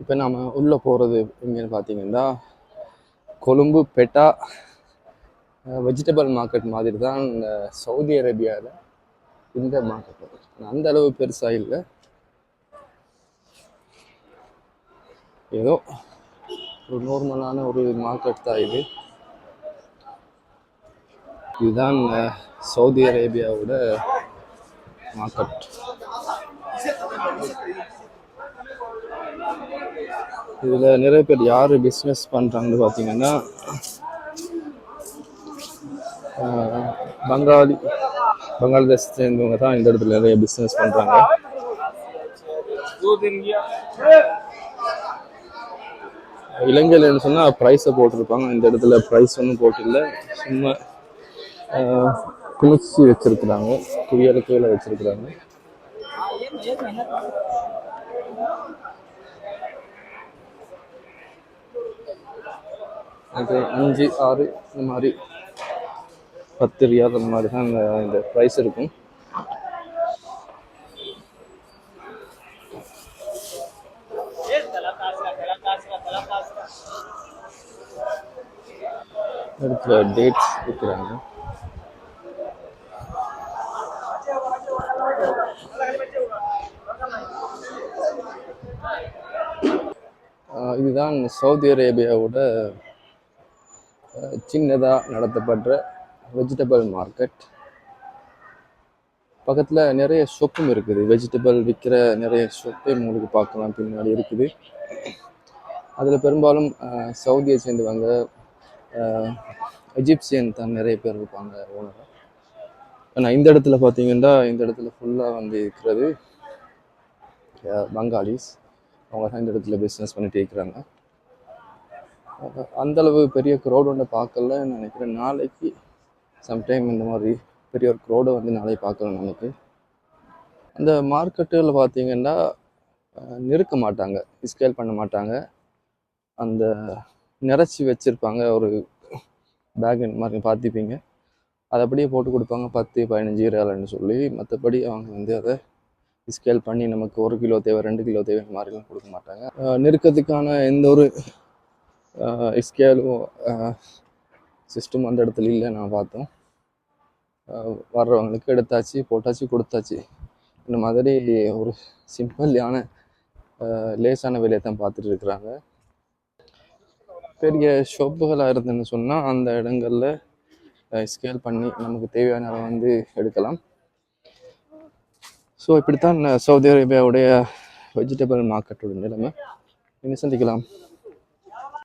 இப்போ நம்ம உள்ளே போகிறது எங்கேன்னு பார்த்தீங்கன்னா கொழும்பு பெட்டா வெஜிடபிள் மார்க்கெட் மாதிரி தான் இந்த சவுதி அரேபியாவில் இந்த மார்க்கெட் அந்த அளவு பெருசாக இல்லை, ஏதோ ஒரு நார்மலான ஒரு மார்க்கெட் தான் இது. இதுதான் சவுதி அரேபியாவோட மார்க்கெட். இதில் நிறைய பேர் யார் பிஸ்னஸ் பண்ணுறாங்கன்னு பார்த்தீங்கன்னா பங்களாதேஷ் சேர்ந்தவங்க தான் இந்த இடத்துல நிறைய பிஸ்னஸ் பண்ணுறாங்க. இலங்கையில் சொன்னால் ப்ரைஸை போட்டிருப்பாங்க, இந்த இடத்துல ப்ரைஸ் ஒன்றும் போட்டில்லை, சும்மா குளிர்ச்சி வச்சிருக்கிறாங்க, குவியல் கீழே வச்சிருக்கிறாங்க. அது 5, 6 இந்த மாதிரி 10 ரியால் அந்த மாதிரி தான் இந்த ப்ரைஸ் இருக்கும். இடத்துல டேட்ஸ் விற்கிறாங்க. இதுதான் சவுதி அரேபியாவோட சின்னதாக நடத்தப்படுற வெஜிடபிள் மார்க்கெட். பக்கத்தில் நிறைய ஷாப்பும் இருக்குது, வெஜிடபிள் விற்கிற நிறைய ஷாப்பே உங்களுக்கு பார்க்கலாம் பின்னாடி இருக்குது. அதில் பெரும்பாலும் சவுதியை சேர்ந்தவங்க, எஜிப்சியன் தான் நிறைய பேர் இருப்பாங்க ஓனராக. ஆனால் இந்த இடத்துல பார்த்தீங்கன்னா இந்த இடத்துல ஃபுல்லாக வந்து இருக்கிறது பங்காளிஸ். அவங்க தான் இந்த இடத்துல பிஸ்னஸ் பண்ணிட்டு இருக்கிறாங்க. அந்தளவு பெரிய க்ரௌட் ஒன்று பார்க்கல நினைக்கிறேன். நாளைக்கு சம்டைம் இந்த மாதிரி பெரிய ஒரு க்ரௌடை வந்து நாளைக்கு பார்க்கலாம். நமக்கு அந்த மார்க்கெட்டில் பார்த்தீங்கன்னா நிறுக்க மாட்டாங்க, ஸ்கேல் பண்ண மாட்டாங்க, அந்த நிறச்சி வச்சுருப்பாங்க ஒரு பேக் மாதிரி பார்த்துப்பீங்க, அதை அப்படியே போட்டு கொடுப்பாங்க 10, 15 ரியால்னு சொல்லி. மற்றபடி அவங்க வந்து அதை ஸ்கேல் பண்ணி நமக்கு 1 கிலோ தேவை 2 கிலோ தேவை இந்த மாதிரிலாம் கொடுக்க மாட்டாங்க. நிற்கிறதுக்கான எந்த ஒரு ஸ்கேலும் சிஸ்டம் அந்த இடத்துல இல்லை. நான் பார்த்தோம், வர்றவங்களுக்கு எடுத்தாச்சு, போட்டாச்சு, கொடுத்தாச்சு. இந்த மாதிரி ஒரு சிம்பிளான லேசான வேலையை தான் பார்த்துட்டு இருக்கிறாங்க. பெரிய ஷாப்புகளாக இருந்துன்னு சொன்னால் அந்த இடங்களில் ஸ்கேல் பண்ணி நமக்கு தேவையான அளவு வந்து எடுக்கலாம். ஸோ இப்படித்தான் சவுதி அரேபியாவுடைய வெஜிடபிள் மார்க்கெட்டோட நிலைமை. நீங்கள் சந்திக்கலாம்.